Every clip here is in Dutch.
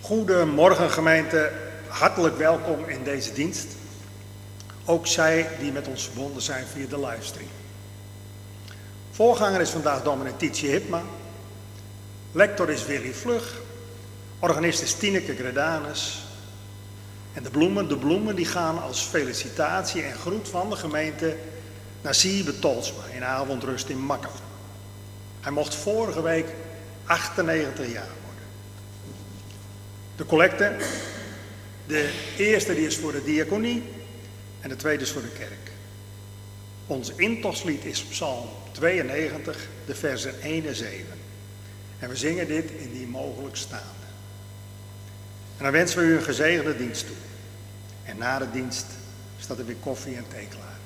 Goedemorgen gemeente, hartelijk welkom in deze dienst. Ook zij die met ons verbonden zijn via de livestream. Voorganger is vandaag dominee Tietje Hipma. Lector is Willy Vlug. Organist is Tineke Gredanus. En de bloemen die gaan als felicitatie en groet van de gemeente naar Siebe Tolsma in avondrust in Makkum. Hij mocht vorige week 98 jaar worden. De collecte, de eerste die is voor de diaconie en de tweede is voor de kerk. Ons intochtslied is Psalm 92, de versen 1 en 7. En we zingen dit indien mogelijk staande. En dan wensen we u een gezegende dienst toe. En na de dienst staat er weer koffie en thee klaar.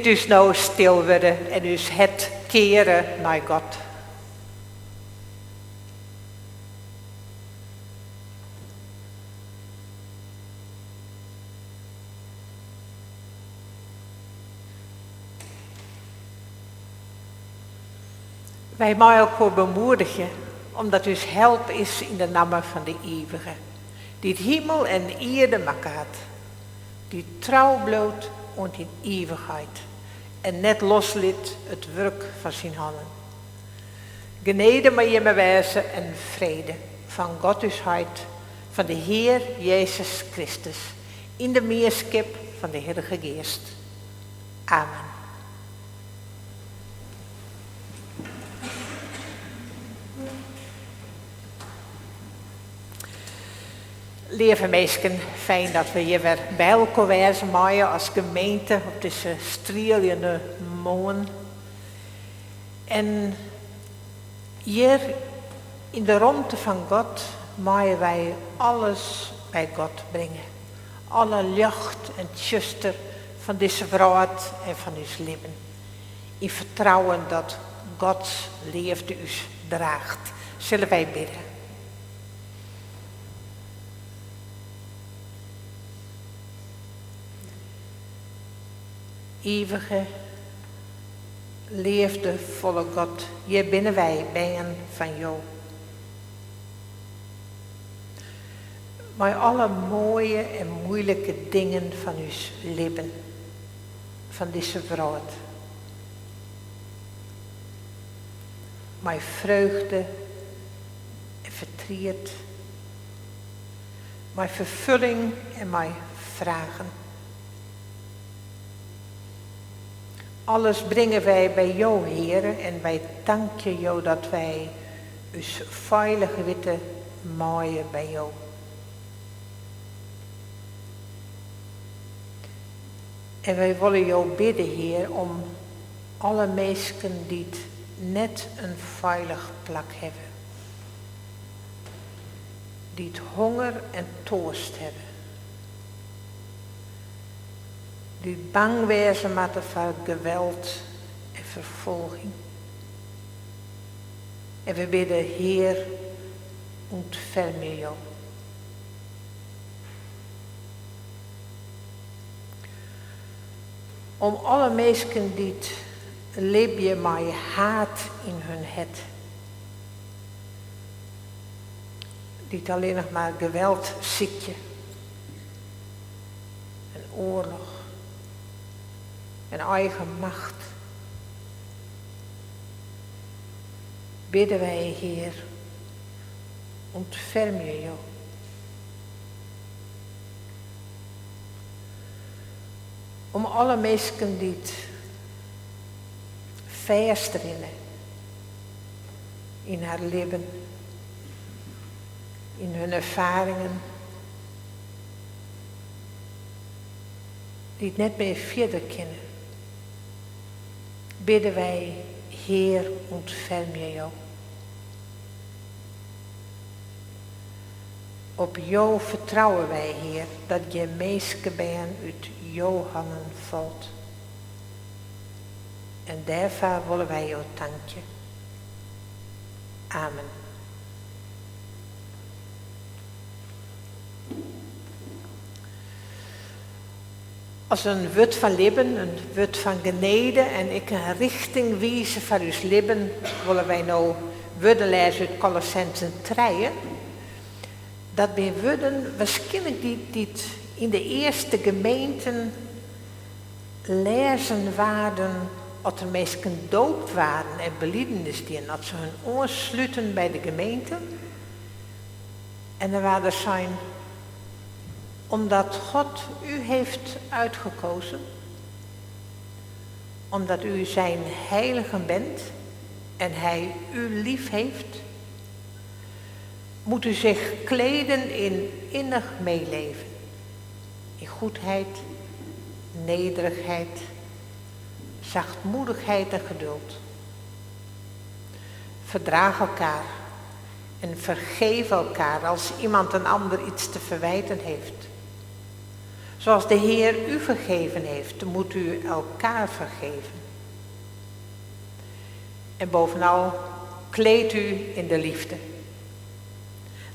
Laat us nou stil worden en us het keren naar God. Wij mogen elkaar bemoedigen, omdat us help is in de naam van de Eeuwige, die het hemel en aarde maakt, die trouw bloot en in eeuwigheid en net losliet het werk van zijn handen. Genade maar je me wezen en vrede van Godusheid, van de Heer Jezus Christus, in de meerskip van de Heilige Geest. Amen. Lieve mensen, fijn dat we hier weer bij elkaar wezen mogen als gemeente op deze strelende morgen. En hier in de ruimte van God mogen wij alles bij God brengen. Alle lucht en tjuster van deze wereld en van ons leven. in vertrouwen dat Gods liefde u draagt. Zullen wij bidden. Eeuwige, liefdevolle God, hier binnen wij bijen van jou. Maar alle mooie en moeilijke dingen van uw leven, van deze wereld. Mijn vreugde en verdriet, mijn vervulling en mijn vragen. Alles brengen wij bij jou, Heer, en wij danken jou dat wij ons veilig weten maaien bij jou. En wij willen jou bidden, Heer, om alle mensen die het net een veilig plek hebben. Die het honger en dorst hebben. Die bang wezen moeten voor geweld en vervolging. En we bidden, Heer, ontferm jou. Om alle mensen die het leven met haat in hun het. Die het alleen nog maar geweld ziekje. En oorlog. En eigen macht. Bidden wij, Heer, ontferm je jou. Om alle mensen die het verstrinnen in haar leven, in hun ervaringen, die het net meer verder kennen, bidden wij, Heer, ontferm je jou. Op jou vertrouwen wij, Heer, dat je mensen bent uit jouw handen valt. En daarvoor willen wij jou danken. Amen. Als een woord van leven, een woord van genade en ik een richting wijzen van uw leven, willen wij nou woorden lezen uit Colossenzen 3. Dat ben woorden waarschijnlijk die in de eerste gemeenten lezen waren, als er mensen dood waren en beliedenis dienen, als ze hun aansluiten bij de gemeente. En dan waren zijn, omdat God u heeft uitgekozen, omdat u zijn heilige bent en hij u lief heeft, moet u zich kleden in innig meeleven, in goedheid, nederigheid, zachtmoedigheid en geduld. Verdraag elkaar en vergeef elkaar als iemand een ander iets te verwijten heeft. Zoals de Heer u vergeven heeft, moet u elkaar vergeven. En bovenal, kleed u in de liefde.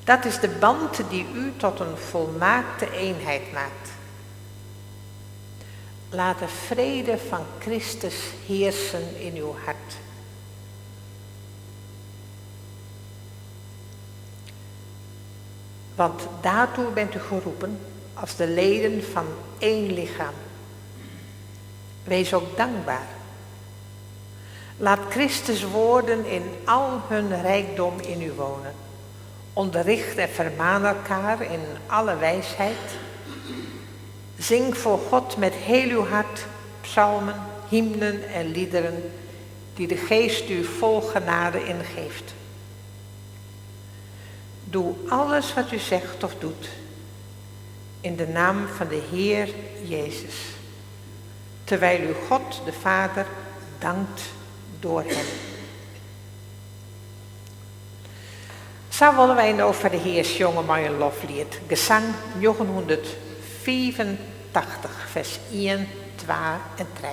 Dat is de band die u tot een volmaakte eenheid maakt. Laat de vrede van Christus heersen in uw hart. Want daartoe bent u geroepen als de leden van één lichaam. Wees ook dankbaar. Laat Christus woorden in al hun rijkdom in u wonen. Onderricht en vermaan elkaar in alle wijsheid. Zing voor God met heel uw hart psalmen, hymnen en liederen die de Geest u vol genade ingeeft. Doe alles wat u zegt of doet in de naam van de Heer Jezus, terwijl u God de Vader dankt door hem. Zo willen wij nou voor de Heer jongen met een loflied. Gezang 984, vers 1, 2 en 3.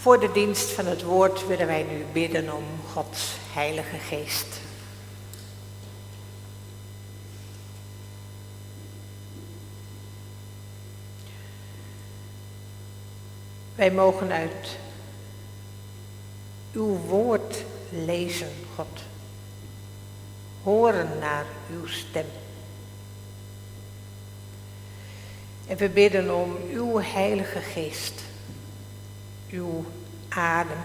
Voor de dienst van het woord willen wij nu bidden om Gods Heilige Geest. Wij mogen uit uw woord lezen, God. Horen naar uw stem. En we bidden om uw Heilige Geest, uw adem,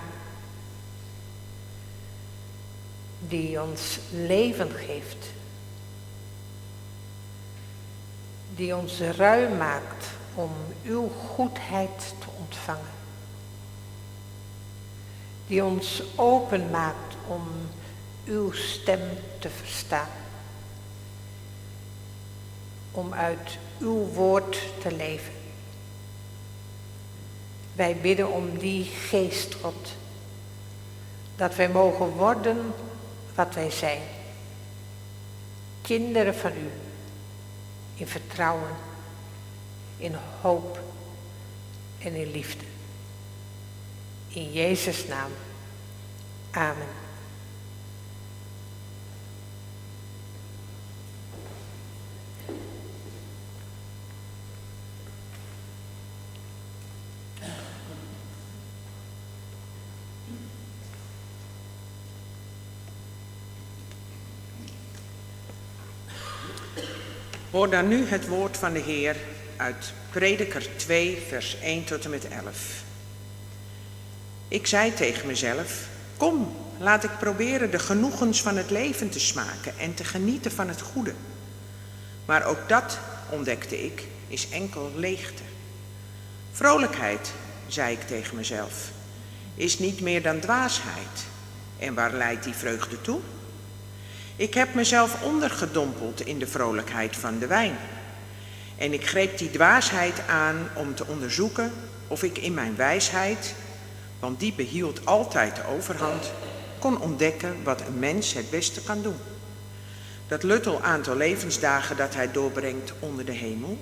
die ons leven geeft, die ons ruim maakt om uw goedheid te ontvangen, die ons open maakt om uw stem te verstaan, om uit uw woord te leven. Wij bidden om die geest, God, dat wij mogen worden wat wij zijn. Kinderen van u, in vertrouwen, in hoop en in liefde. In Jezus' naam. Amen. Hoor dan nu het woord van de Heer uit Prediker 2, vers 1 tot en met 11. Ik zei tegen mezelf, kom, laat ik proberen de genoegens van het leven te smaken en te genieten van het goede. Maar ook dat, ontdekte ik, is enkel leegte. Vrolijkheid, zei ik tegen mezelf, is niet meer dan dwaasheid. En waar leidt die vreugde toe? Ik heb mezelf ondergedompeld in de vrolijkheid van de wijn. En ik greep die dwaasheid aan om te onderzoeken of ik in mijn wijsheid, want die behield altijd de overhand, kon ontdekken wat een mens het beste kan doen. Dat luttel aantal levensdagen dat hij doorbrengt onder de hemel.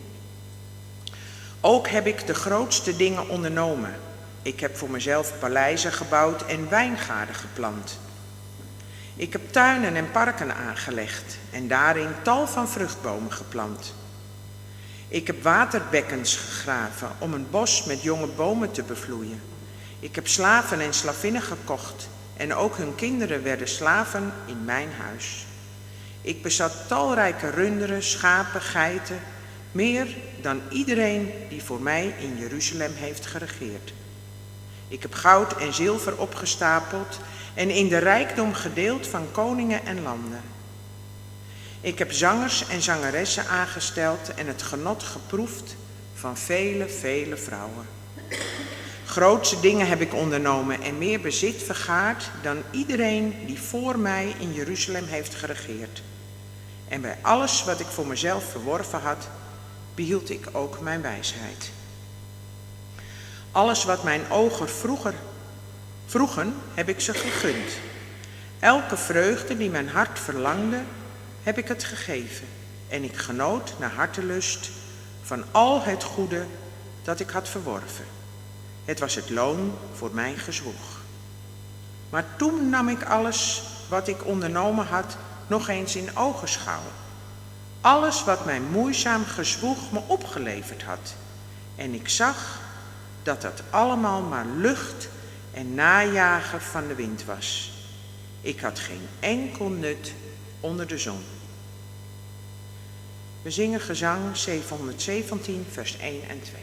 Ook heb ik de grootste dingen ondernomen. Ik heb voor mezelf paleizen gebouwd en wijngaarden geplant. Ik heb tuinen en parken aangelegd en daarin tal van vruchtbomen geplant. Ik heb waterbekkens gegraven om een bos met jonge bomen te bevloeien. Ik heb slaven en slavinnen gekocht en ook hun kinderen werden slaven in mijn huis. Ik bezat talrijke runderen, schapen, geiten, meer dan iedereen die voor mij in Jeruzalem heeft geregeerd. Ik heb goud en zilver opgestapeld en in de rijkdom gedeeld van koningen en landen. Ik heb zangers en zangeressen aangesteld en het genot geproefd van vele vrouwen. Grootse dingen heb ik ondernomen en meer bezit vergaard dan iedereen die voor mij in Jeruzalem heeft geregeerd. En bij alles wat ik voor mezelf verworven had, behield ik ook mijn wijsheid. Alles wat mijn ogen vroegen, heb ik ze gegund. Elke vreugde die mijn hart verlangde, heb ik het gegeven. En ik genoot naar hartelust van al het goede dat ik had verworven. Het was het loon voor mijn gezwoeg. Maar toen nam ik alles wat ik ondernomen had nog eens in ogenschouw. Alles wat mijn moeizaam gezwoeg me opgeleverd had. En ik zag dat dat allemaal maar lucht en najagen van de wind was. Ik had geen enkel nut onder de zon. We zingen gezang 717, vers 1 en 2.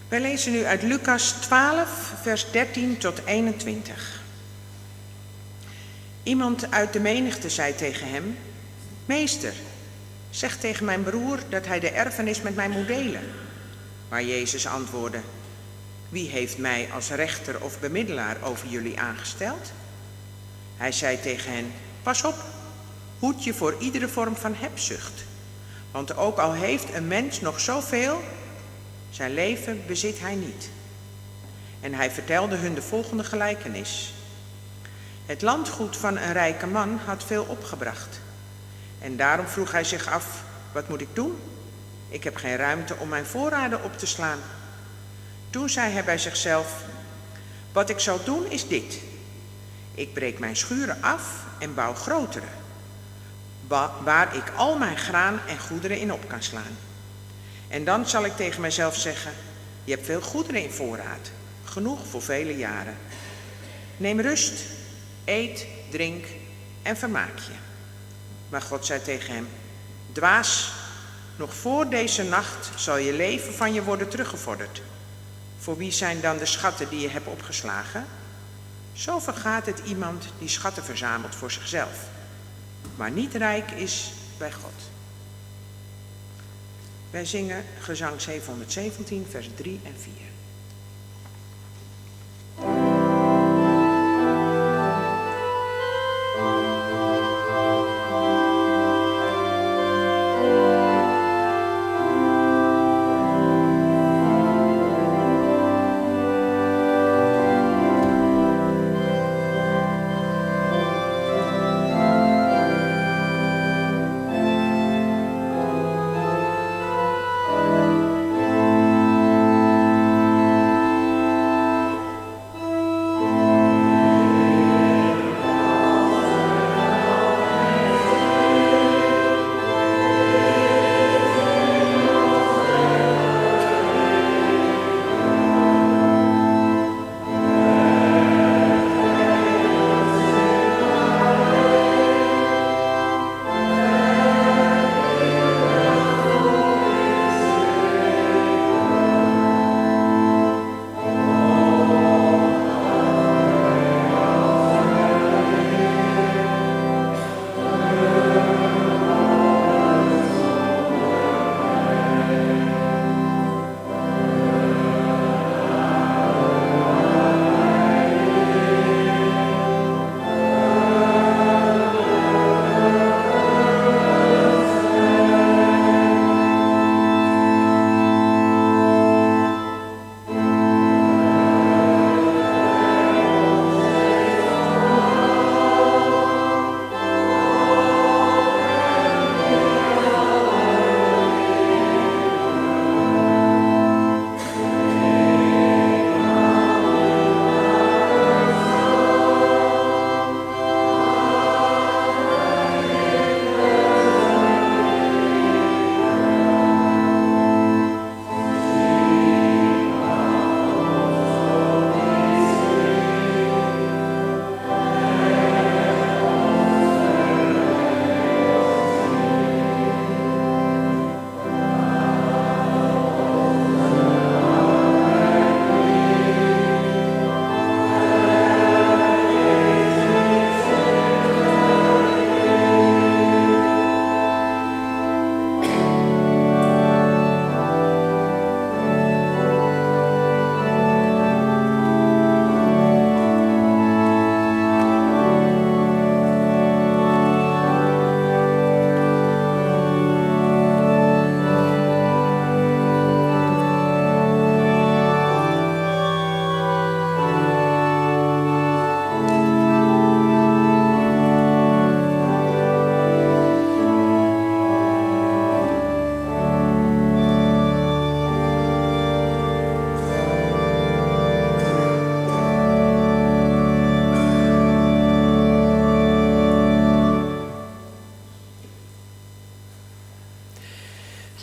Wij lezen nu uit Lucas 12, vers 13 tot 21. Iemand uit de menigte zei tegen hem: Meester, zeg tegen mijn broer dat hij de erfenis met mij moet delen. Maar Jezus antwoordde: Wie heeft mij als rechter of bemiddelaar over jullie aangesteld? Hij zei tegen hen: Pas op, hoed je voor iedere vorm van hebzucht. Want ook al heeft een mens nog zoveel, zijn leven bezit hij niet. En hij vertelde hun de volgende gelijkenis. Het landgoed van een rijke man had veel opgebracht. En daarom vroeg hij zich af: wat moet ik doen? Ik heb geen ruimte om mijn voorraden op te slaan. Toen zei hij bij zichzelf: wat ik zal doen is dit. Ik breek mijn schuren af en bouw grotere, waar ik al mijn graan en goederen in op kan slaan. En dan zal ik tegen mijzelf zeggen: je hebt veel goederen in voorraad, genoeg voor vele jaren. Neem rust, eet, drink en vermaak je. Maar God zei tegen hem: dwaas, nog voor deze nacht zal je leven van je worden teruggevorderd. Voor wie zijn dan de schatten die je hebt opgeslagen? Zo vergaat het iemand die schatten verzamelt voor zichzelf, maar niet rijk is bij God. Wij zingen gezang 717, vers 3 en 4.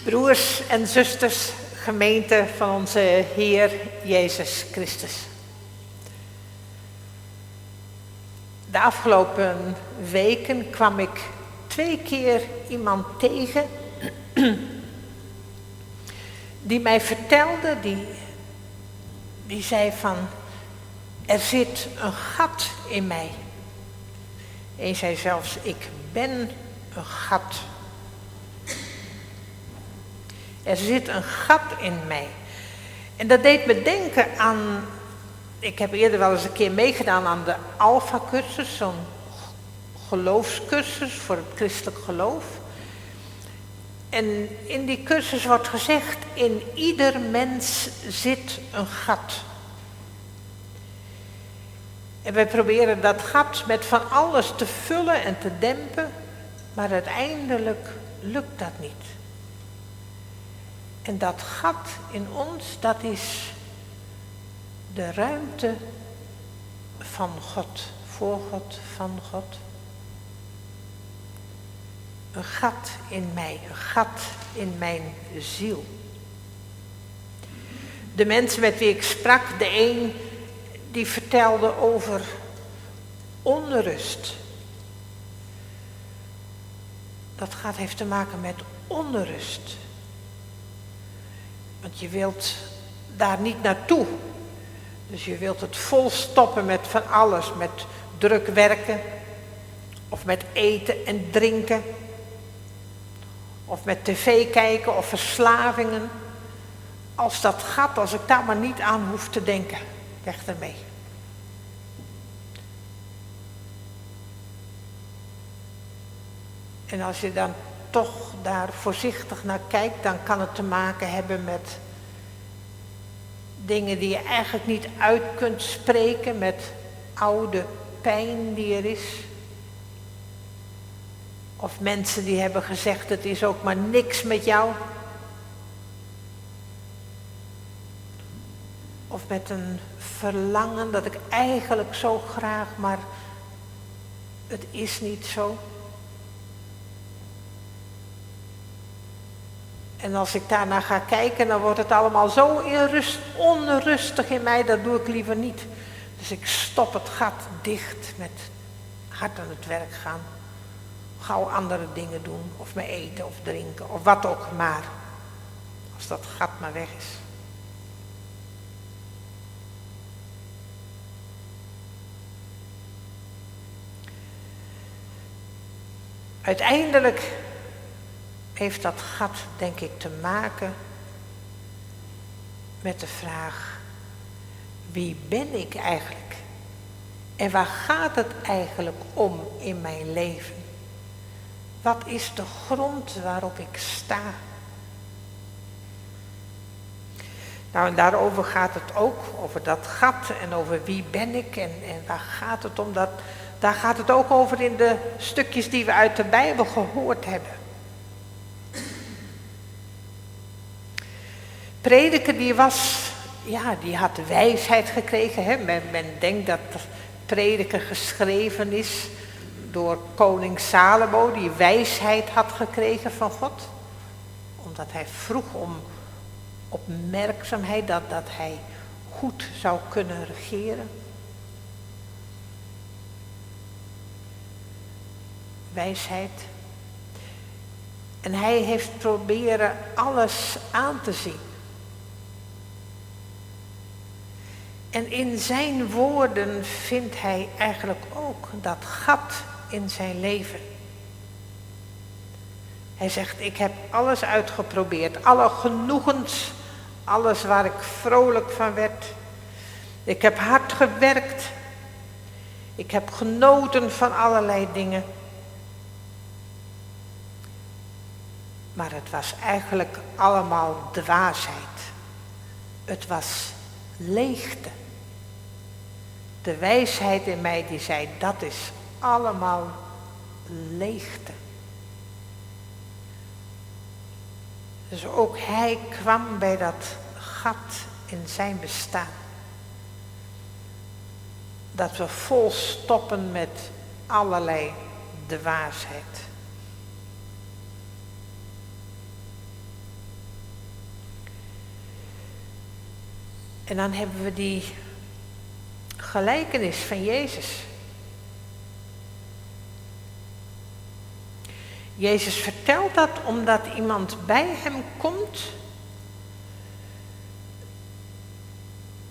Broers en zusters, gemeente van onze Heer Jezus Christus. De afgelopen weken kwam ik 2 keer iemand tegen die mij vertelde, die die zei van, er zit een gat in mij. Eén zei zelfs, ik ben een gat. Er zit een gat in mij. En dat deed me denken aan, ik heb eerder wel eens een keer meegedaan aan de Alpha-cursus, zo'n geloofscursus voor het christelijk geloof. En in die cursus wordt gezegd, in ieder mens zit een gat. En wij proberen dat gat met van alles te vullen en te dempen, maar uiteindelijk lukt dat niet. En dat gat in ons, dat is de ruimte van God, voor God, van God. Een gat in mij, een gat in mijn ziel. De mensen met wie ik sprak, de een die vertelde over onrust. Dat heeft te maken met onrust. Want je wilt daar niet naartoe. Dus je wilt het vol stoppen met van alles, met druk werken, of met eten en drinken, of met tv kijken of verslavingen. Als dat gat, als ik daar maar niet aan hoef te denken, weg ermee. En als je dan toch daar voorzichtig naar kijkt, dan kan het te maken hebben met dingen die je eigenlijk niet uit kunt spreken, met oude pijn die er is. Of mensen die hebben gezegd, het is ook maar niks met jou. Of met een verlangen dat ik eigenlijk zo graag, maar het is niet zo. En als ik daarnaar ga kijken, dan wordt het allemaal zo onrustig in mij, dat doe ik liever niet. Dus ik stop het gat dicht met hard aan het werk gaan. Gauw andere dingen doen, of me eten of drinken, of wat ook maar. Als dat gat maar weg is. Uiteindelijk heeft dat gat, denk ik, te maken met de vraag, wie ben ik eigenlijk? En waar gaat het eigenlijk om in mijn leven? Wat is de grond waarop ik sta? Nou, en daarover gaat het ook, over dat gat en over wie ben ik en waar gaat het om. Daar gaat het ook over in de stukjes die we uit de Bijbel gehoord hebben. Prediker die had wijsheid gekregen. Hè? Men denkt dat de Prediker geschreven is door koning Salomo, die wijsheid had gekregen van God. Omdat hij vroeg om opmerkzaamheid, dat hij goed zou kunnen regeren. Wijsheid. En hij heeft proberen alles aan te zien. En in zijn woorden vindt hij eigenlijk ook dat gat in zijn leven. Hij zegt, ik heb alles uitgeprobeerd, alle genoegens, alles waar ik vrolijk van werd. Ik heb hard gewerkt. Ik heb genoten van allerlei dingen. Maar het was eigenlijk allemaal dwaasheid. Het was leegte. De wijsheid in mij die zei, dat is allemaal leegte. Dus ook hij kwam bij dat gat in zijn bestaan. Dat we vol stoppen met allerlei dwaasheid. En dan hebben we die gelijkenis van Jezus. Jezus vertelt dat omdat iemand bij hem komt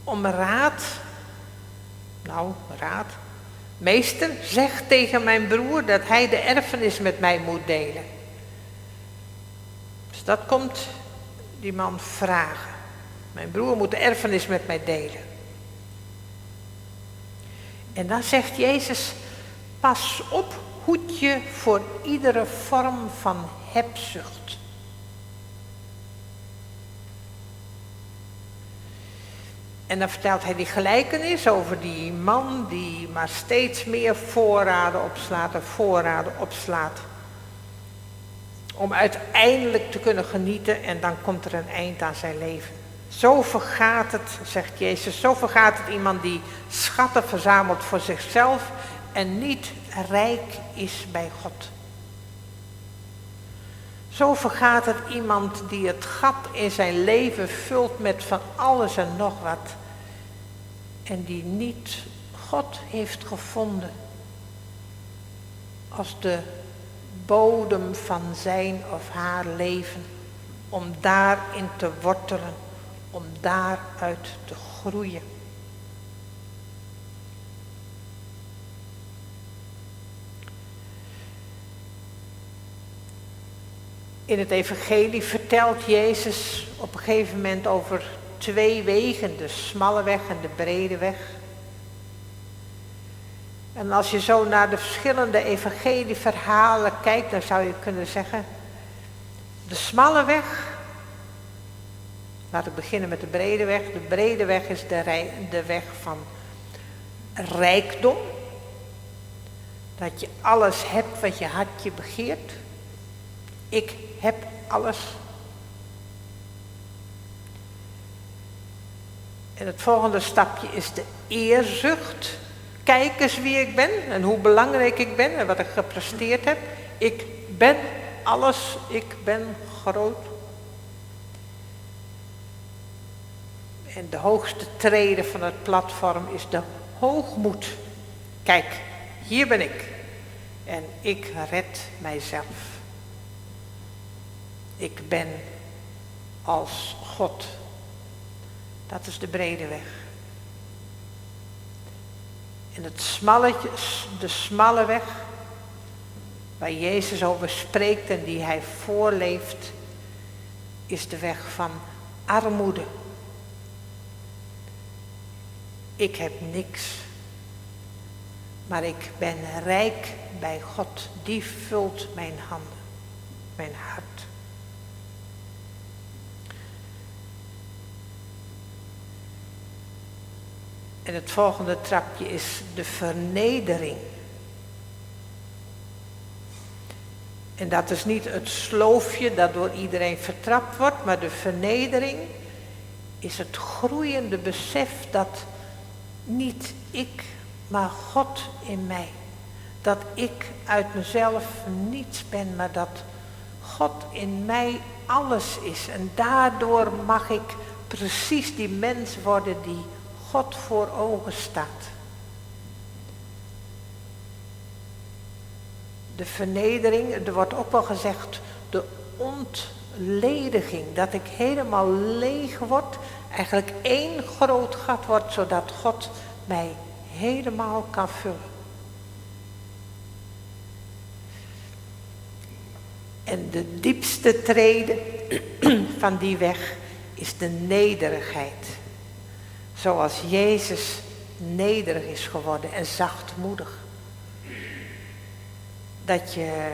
om raad. Meester, zeg tegen mijn broer dat hij de erfenis met mij moet delen. Dus dat komt die man vragen. Mijn broer moet de erfenis met mij delen. En dan zegt Jezus, pas op, hoed je voor iedere vorm van hebzucht. En dan vertelt hij die gelijkenis over die man die maar steeds meer voorraden opslaat. Om uiteindelijk te kunnen genieten en dan komt er een eind aan zijn leven. Zo vergaat het, zegt Jezus, zo vergaat het iemand die schatten verzamelt voor zichzelf en niet rijk is bij God. Zo vergaat het iemand die het gat in zijn leven vult met van alles en nog wat. En die niet God heeft gevonden als de bodem van zijn of haar leven. Om daarin te wortelen, om daaruit te groeien. In het evangelie vertelt Jezus op een gegeven moment over 2 wegen, de smalle weg en de brede weg. En als je zo naar de verschillende evangelieverhalen kijkt, dan zou je kunnen zeggen, de smalle weg, laat ik beginnen met de brede weg. De brede weg is de weg van rijkdom. Dat je alles hebt wat je hartje begeert. Ik heb alles. En het volgende stapje is de eerzucht. Kijk eens wie ik ben en hoe belangrijk ik ben en wat ik gepresteerd heb. Ik ben alles, ik ben groot. En de hoogste trede van het platform is de hoogmoed. Kijk, hier ben ik en ik red mijzelf. Ik ben als God. Dat is de brede weg. En de smalle weg, waar Jezus over spreekt en die hij voorleeft, is de weg van armoede. Ik heb niks, maar ik ben rijk bij God. Die vult mijn handen, mijn hart. En het volgende trapje is de vernedering. En dat is niet het sloofje dat door iedereen vertrapt wordt, maar de vernedering is het groeiende besef dat niet ik, maar God in mij. Dat ik uit mezelf niets ben, maar dat God in mij alles is. En daardoor mag ik precies die mens worden die God voor ogen staat. De vernedering, er wordt ook wel gezegd, de ontlediging. Dat ik helemaal leeg word, eigenlijk één groot gat wordt, zodat God mij helemaal kan vullen. En de diepste trede van die weg is de nederigheid. Zoals Jezus nederig is geworden en zachtmoedig. Dat je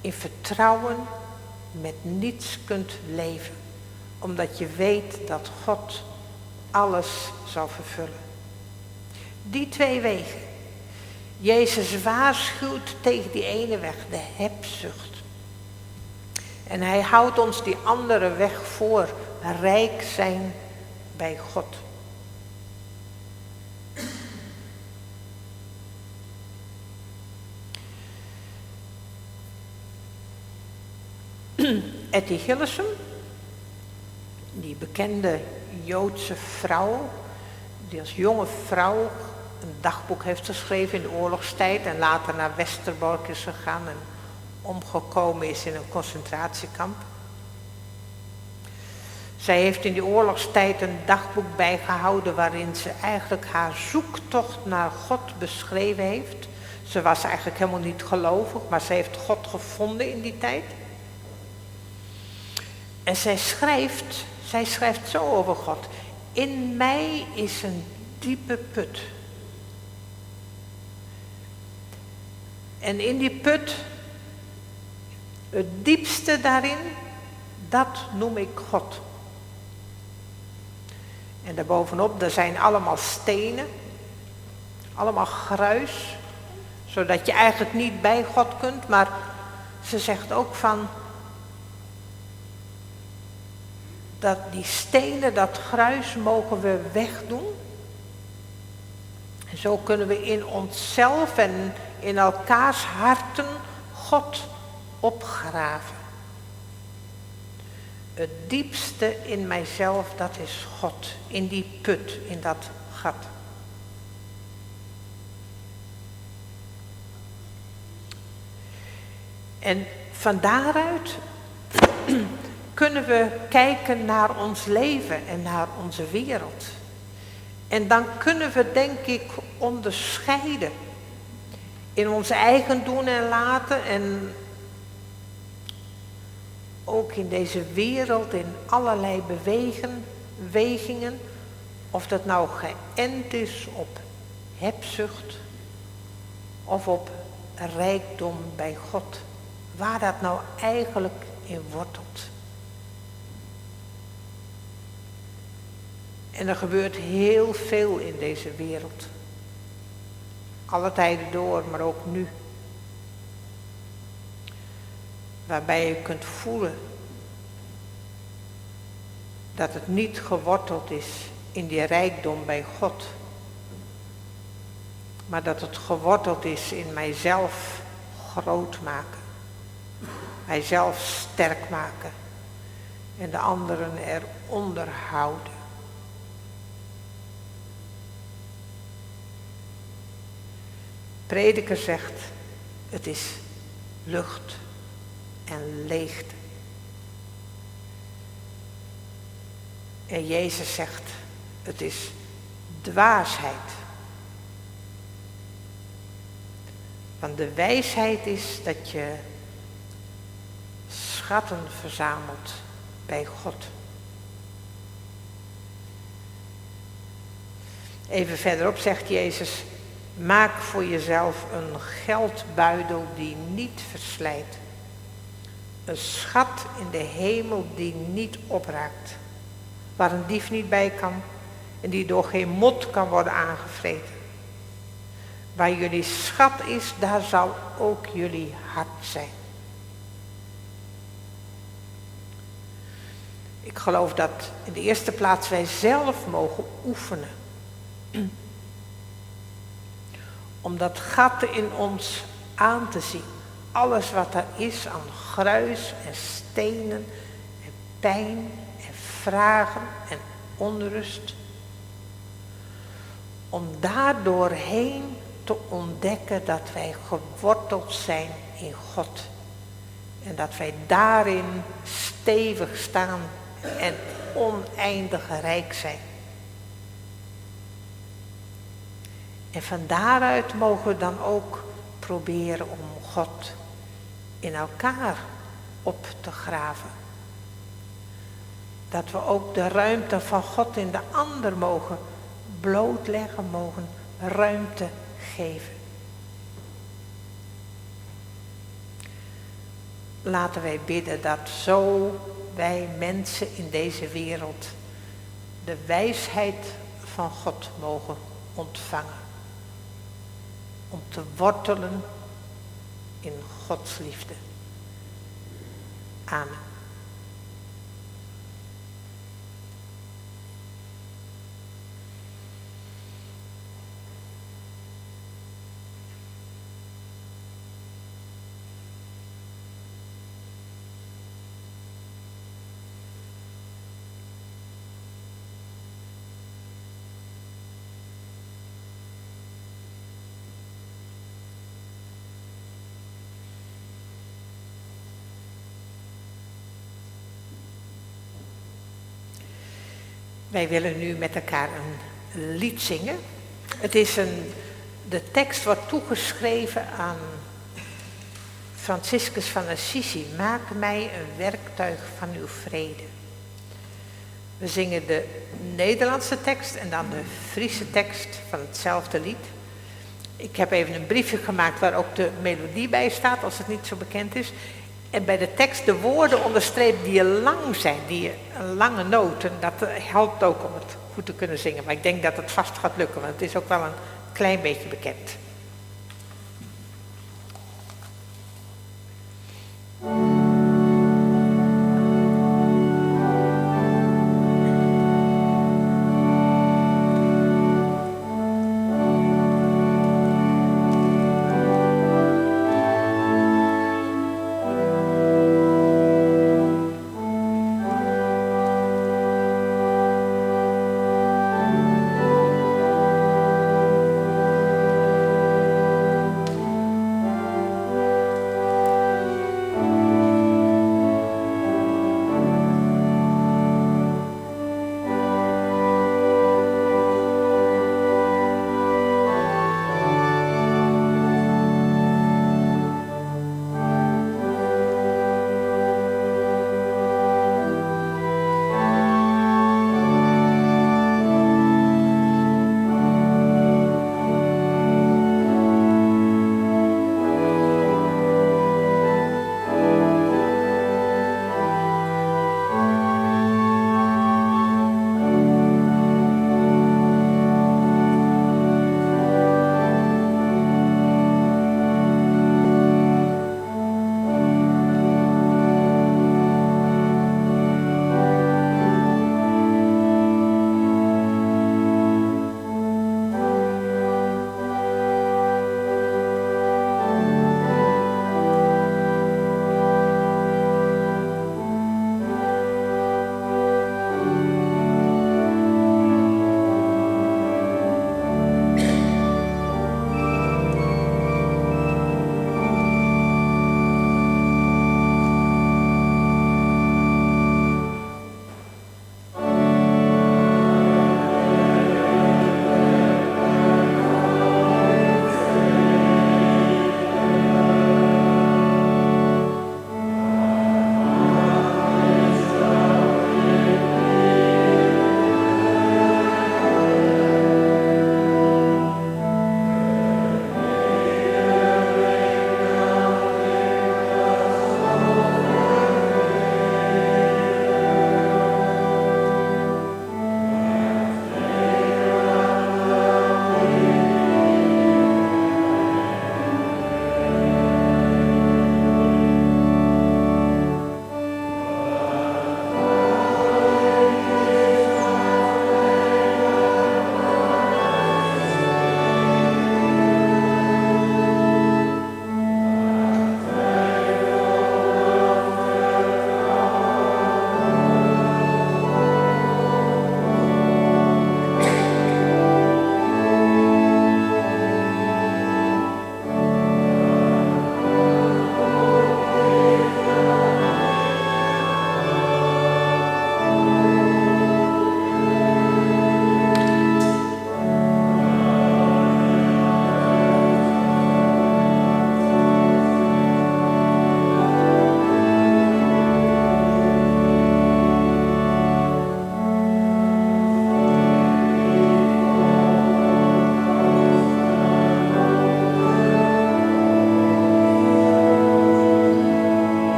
in vertrouwen met niets kunt leven. Omdat je weet dat God alles zal vervullen. Die 2 wegen. Jezus waarschuwt tegen die ene weg, de hebzucht. En hij houdt ons die andere weg voor, rijk zijn bij God. Etty Hillesum, die bekende Joodse vrouw, die als jonge vrouw een dagboek heeft geschreven in de oorlogstijd en later naar Westerbork is gegaan en omgekomen is in een concentratiekamp. Zij heeft in die oorlogstijd een dagboek bijgehouden waarin ze eigenlijk haar zoektocht naar God beschreven heeft. Ze was eigenlijk helemaal niet gelovig, maar ze heeft God gevonden in die tijd. En zij schrijft zo over God. In mij is een diepe put. En in die put, het diepste daarin, dat noem ik God. En daarbovenop, daar zijn allemaal stenen, allemaal gruis, zodat je eigenlijk niet bij God kunt. Maar ze zegt ook van, dat die stenen, dat gruis, mogen we wegdoen. En zo kunnen we in onszelf en in elkaars harten God opgraven. Het diepste in mijzelf, dat is God. In die put, in dat gat. En van daaruit kunnen we kijken naar ons leven en naar onze wereld. En dan kunnen we, denk ik, onderscheiden in ons eigen doen en laten en ook in deze wereld in allerlei bewegingen, of dat nou geënt is op hebzucht of op rijkdom bij God, waar dat nou eigenlijk in wortelt. En er gebeurt heel veel in deze wereld. Alle tijden door, maar ook nu. Waarbij je kunt voelen dat het niet geworteld is in die rijkdom bij God. Maar dat het geworteld is in mijzelf groot maken. Mijzelf sterk maken. En de anderen eronder houden. Prediker zegt, het is lucht en leegte. En Jezus zegt, het is dwaasheid. Want de wijsheid is dat je schatten verzamelt bij God. Even verderop zegt Jezus, maak voor jezelf een geldbuidel die niet verslijt. Een schat in de hemel die niet opraakt. Waar een dief niet bij kan en die door geen mot kan worden aangevreten. Waar jullie schat is, daar zal ook jullie hart zijn. Ik geloof dat in de eerste plaats wij zelf mogen oefenen. Om dat gat in ons aan te zien. Alles wat er is aan gruis en stenen en pijn en vragen en onrust. Om daar doorheen te ontdekken dat wij geworteld zijn in God. En dat wij daarin stevig staan en oneindig rijk zijn. En van daaruit mogen we dan ook proberen om God in elkaar op te graven. Dat we ook de ruimte van God in de ander mogen blootleggen, mogen ruimte geven. Laten wij bidden dat zo wij mensen in deze wereld de wijsheid van God mogen ontvangen. Om te wortelen in Gods liefde. Amen. Wij willen nu met elkaar een lied zingen. Het is de tekst wordt toegeschreven aan Franciscus van Assisi. Maak mij een werktuig van uw vrede. We zingen de Nederlandse tekst en dan de Friese tekst van hetzelfde lied. Ik heb even een briefje gemaakt waar ook de melodie bij staat, als het niet zo bekend is. En bij de tekst de woorden onderstreept die lang zijn, die lange noten. Dat helpt ook om het goed te kunnen zingen. Maar ik denk dat het vast gaat lukken, want het is ook wel een klein beetje bekend.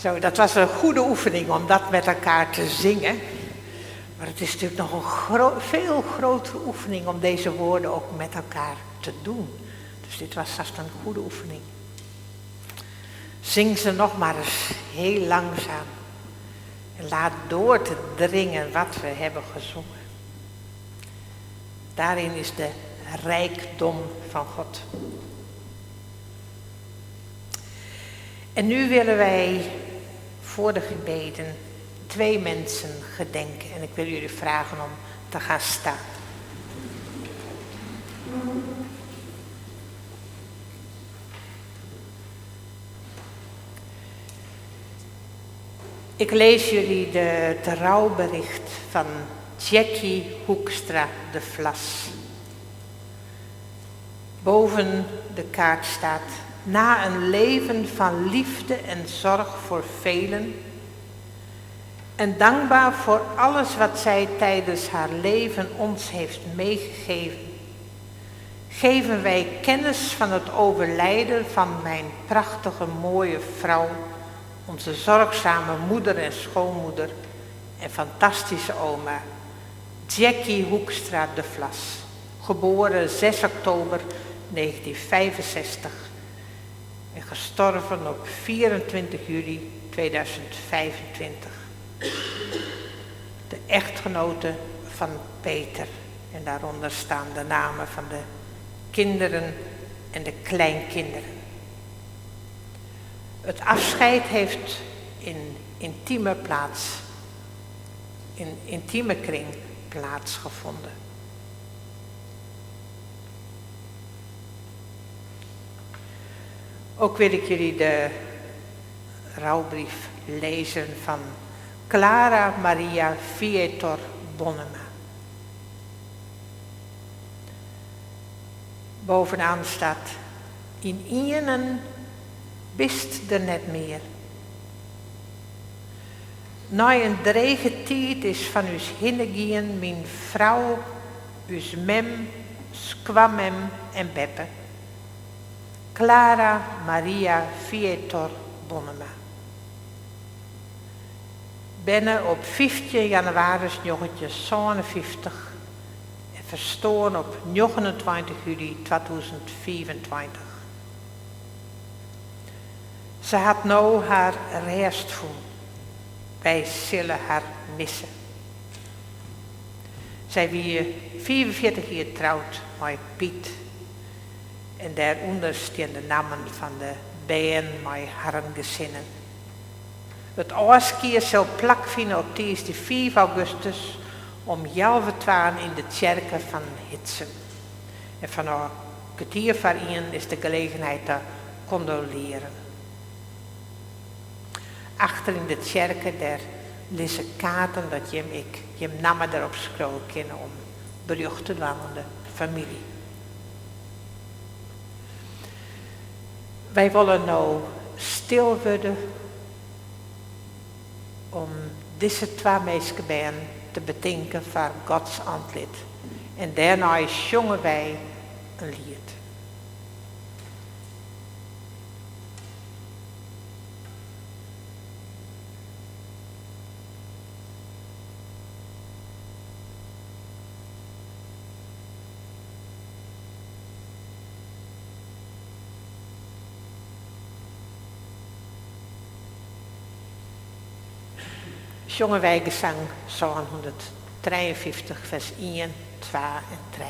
Zo, dat was een goede oefening om dat met elkaar te zingen. Maar het is natuurlijk nog een veel grotere oefening om deze woorden ook met elkaar te doen. Dus dit was vast een goede oefening. Zing ze nog maar eens heel langzaam. En laat door te dringen wat we hebben gezongen. Daarin is de rijkdom van God. En nu willen wij voor de gebeden 2 mensen gedenken. En ik wil jullie vragen om te gaan staan. Ik lees jullie het rouwbericht van Jackie Hoekstra de Vlas. Boven de kaart staat: na een leven van liefde en zorg voor velen en dankbaar voor alles wat zij tijdens haar leven ons heeft meegegeven, geven wij kennis van het overlijden van mijn prachtige mooie vrouw, onze zorgzame moeder en schoonmoeder en fantastische oma, Jackie Hoekstra de Vlas, geboren 6 oktober 1965 en gestorven op 24 juli 2025. De echtgenote van Peter. En daaronder staan de namen van de kinderen en de kleinkinderen. Het afscheid heeft in intieme kring plaatsgevonden. Ook wil ik jullie de rouwbrief lezen van Clara Maria Vietor Bonnema. Bovenaan staat: in ienen bist er net meer. Na een drege tijd is van us hinnegien mijn vrouw, us mem, squamem en beppe. Clara Maria Vietor Bonnema. Binnen op 15 januari 1957 en verstoren op 29 juli 2024. Ze had nou haar restvoel. Wij zullen haar missen. Zij wie 44 jaar trouwd met Piet. En daaronder staan de namen van de bijen met haar gezinnen. Het oorskier zal plak vinden op 5 augustus om 11:12 in de kerken van Hitsen. En van een kwartier voor 1 is de gelegenheid te condoleren. Achter in de kerken daar liggen kaarten dat je namen erop schrijven kunnen om bericht te doen aan de familie. Wij willen nou stil worden om deze 2 mensen te bedenken voor Gods aantlid. En daarna zongen wij een lied. Zongen wij gezang Psalm 153 vers 1, 2 en 3.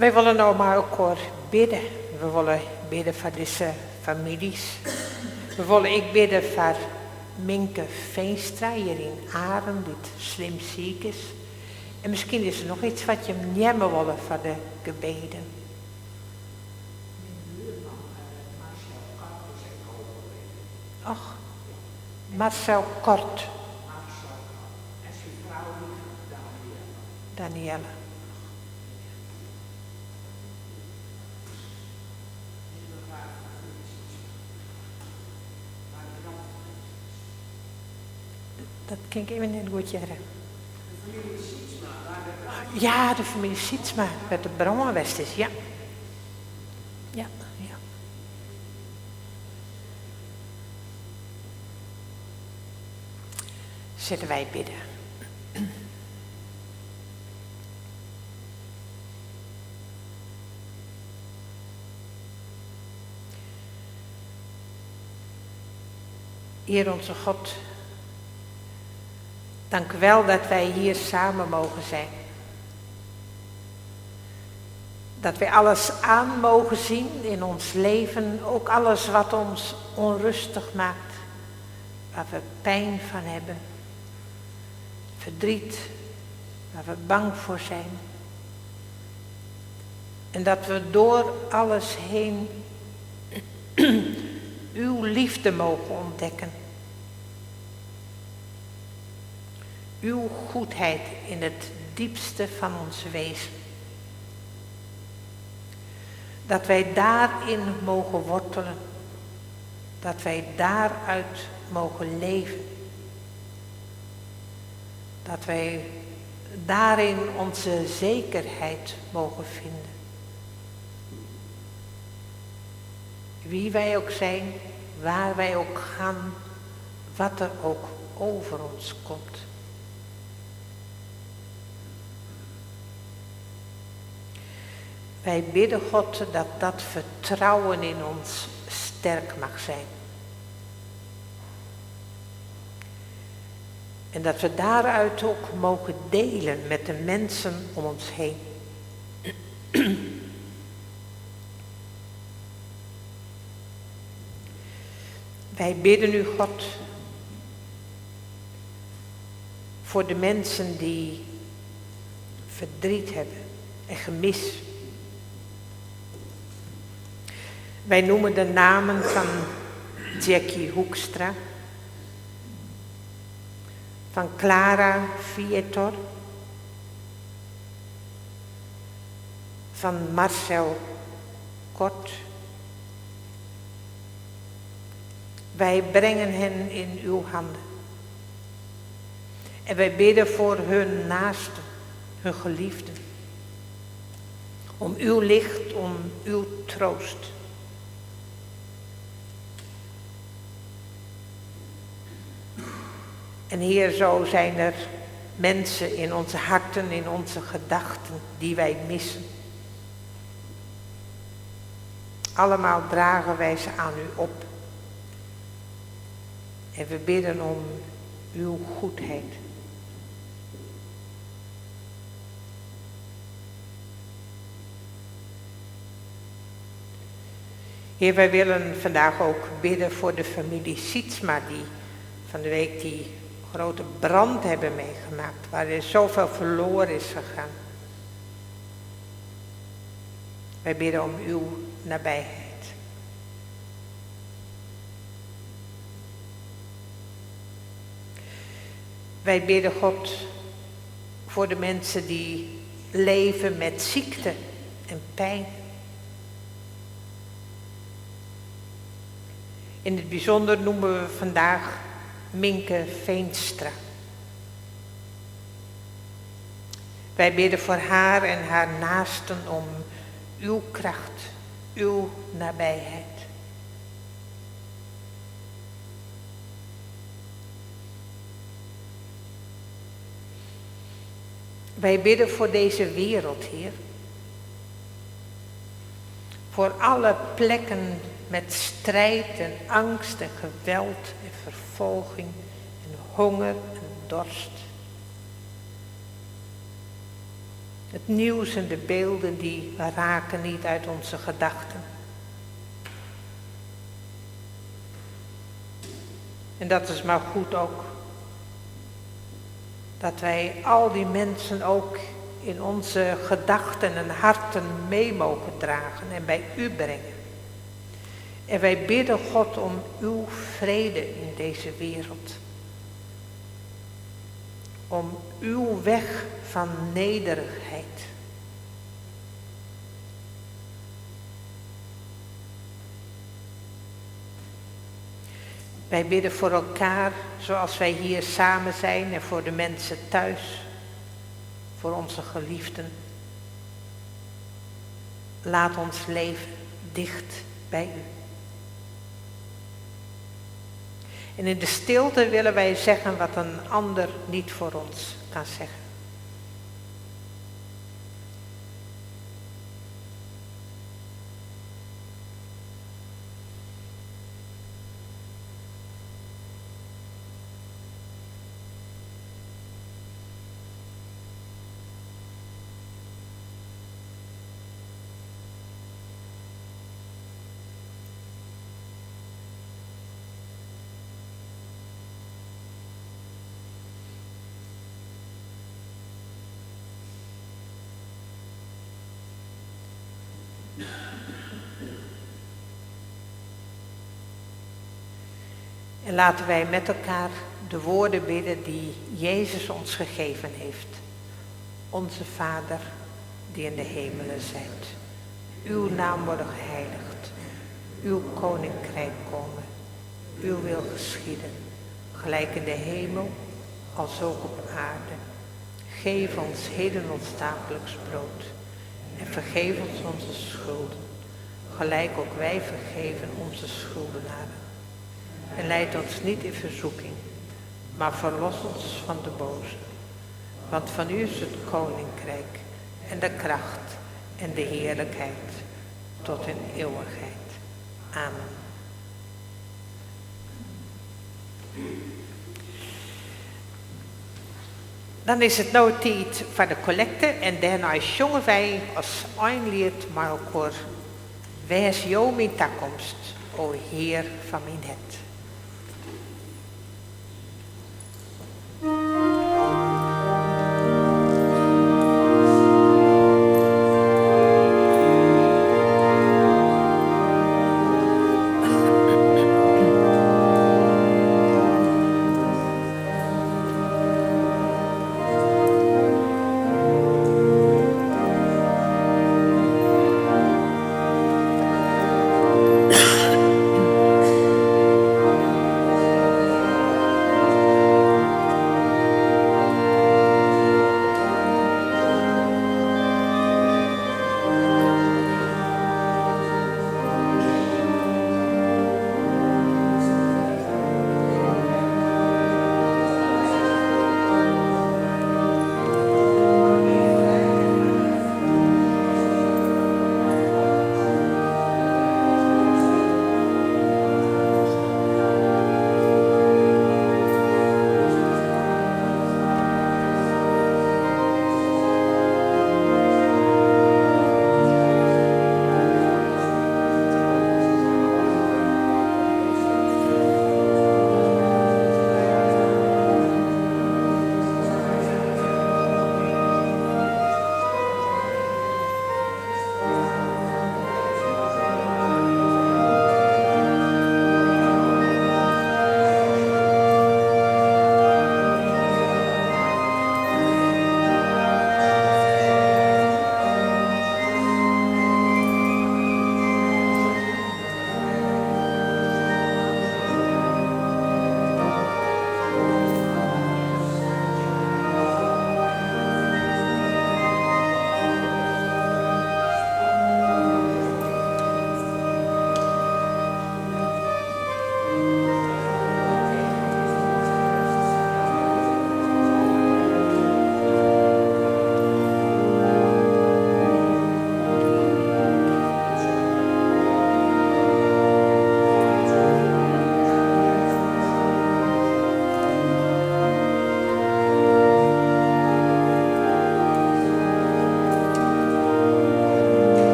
Wij willen nou maar ook bidden. We willen bidden voor deze families. We willen ik bidden voor Minke Veenstra hier in Arem, die slim ziek is. En misschien is er nog iets wat je nemen willen voor de gebeden. Ach, Marcel Kort. En zijn vrouw Danielle. Dat kan ik even niet goed zeggen. De familie Sietsma. Ja, de familie Sietsma, met de Brouwenwest is, ja. Ja, ja. Zullen wij bidden. Heer onze God, dank u wel dat wij hier samen mogen zijn. Dat wij alles aan mogen zien in ons leven, ook alles wat ons onrustig maakt, waar we pijn van hebben, verdriet, waar we bang voor zijn. En dat we door alles heen uw liefde mogen ontdekken. Uw goedheid in het diepste van ons wezen. Dat wij daarin mogen wortelen. Dat wij daaruit mogen leven. Dat wij daarin onze zekerheid mogen vinden. Wie wij ook zijn, waar wij ook gaan, wat er ook over ons komt. Wij bidden God dat dat vertrouwen in ons sterk mag zijn. En dat we daaruit ook mogen delen met de mensen om ons heen. Wij bidden u, God, voor de mensen die verdriet hebben en gemis. Wij noemen de namen van Jackie Hoekstra, van Clara Vietor, van Marcel Kort. Wij brengen hen in uw handen. En wij bidden voor hun naasten, hun geliefden. Om uw licht, om uw troost. En Heer, zo zijn er mensen in onze harten, in onze gedachten, die wij missen. Allemaal dragen wij ze aan u op. En we bidden om uw goedheid. Heer, wij willen vandaag ook bidden voor de familie Sietsma, die van de week die grote brand hebben meegemaakt, waar er zoveel verloren is gegaan. Wij bidden om uw nabijheid. Wij bidden God voor de mensen die leven met ziekte en pijn. In het bijzonder noemen we vandaag Minke Veenstra. Wij bidden voor haar en haar naasten om uw kracht, uw nabijheid. Wij bidden voor deze wereld, Heer. Voor alle plekken met strijd en angst en geweld en vervolging en honger en dorst. Het nieuws en de beelden die raken niet uit onze gedachten. En dat is maar goed ook. Dat wij al die mensen ook in onze gedachten en harten mee mogen dragen en bij u brengen. En wij bidden God om uw vrede in deze wereld. Om uw weg van nederigheid. Wij bidden voor elkaar zoals wij hier samen zijn en voor de mensen thuis, voor onze geliefden. Laat ons leven dicht bij u. En in de stilte willen wij zeggen wat een ander niet voor ons kan zeggen. En laten wij met elkaar de woorden bidden die Jezus ons gegeven heeft. Onze Vader, die in de hemelen zijt. Uw naam worden geheiligd. Uw koninkrijk komen. Uw wil geschieden. Gelijk in de hemel, als ook op aarde. Geef ons heden ons dagelijks brood. En vergeef ons onze schulden. Gelijk ook wij vergeven onze schuldenaren. En leid ons niet in verzoeking, maar verlos ons van de boze. Want van u is het koninkrijk en de kracht en de heerlijkheid tot in eeuwigheid. Amen. Dan is het nou tijd voor de collecte en daarna zongen wij als eindlied maar ook Wees jou mijn toekomst, o Heer van mijn het.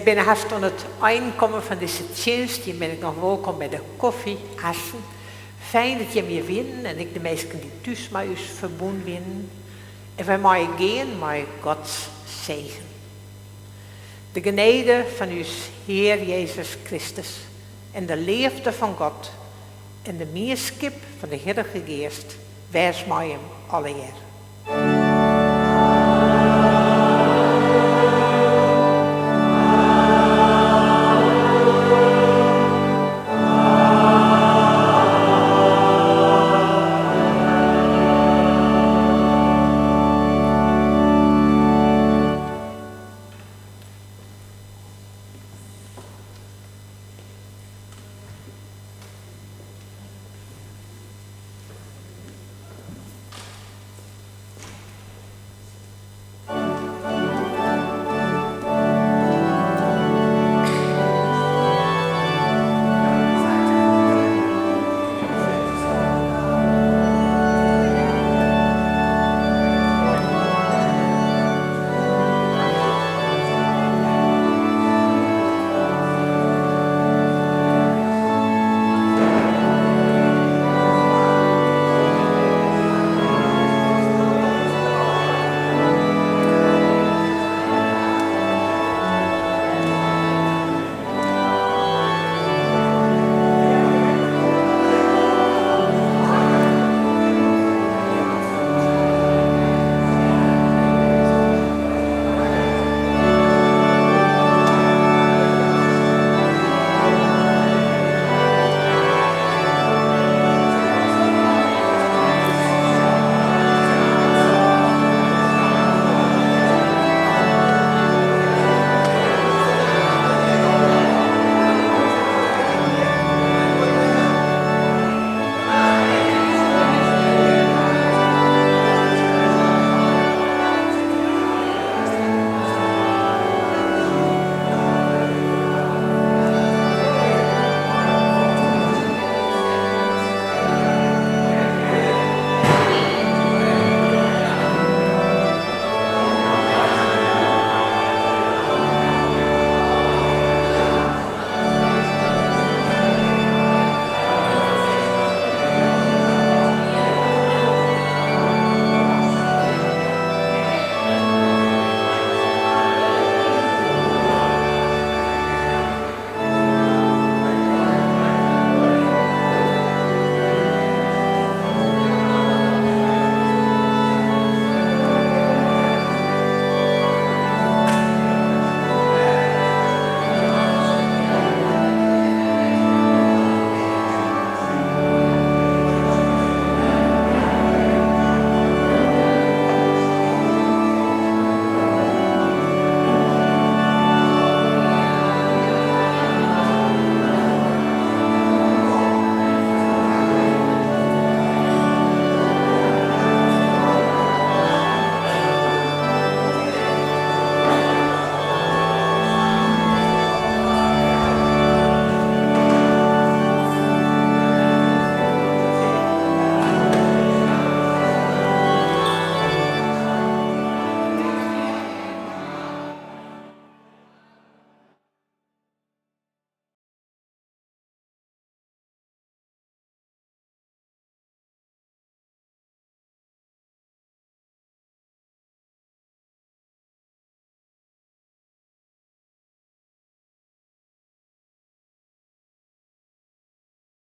Wij zijn haast aan het aankomen van deze dienst. Je bent nog welkom bij de koffie, assen. Fijn dat je me wint en ik de mensen die thuis met u verbonden ben. En wij mogen gaan met Gods zegen. De genade van uw Heer Jezus Christus en de liefde van God en de meerskip van de Heilige Geest, wees mij hem alle eer.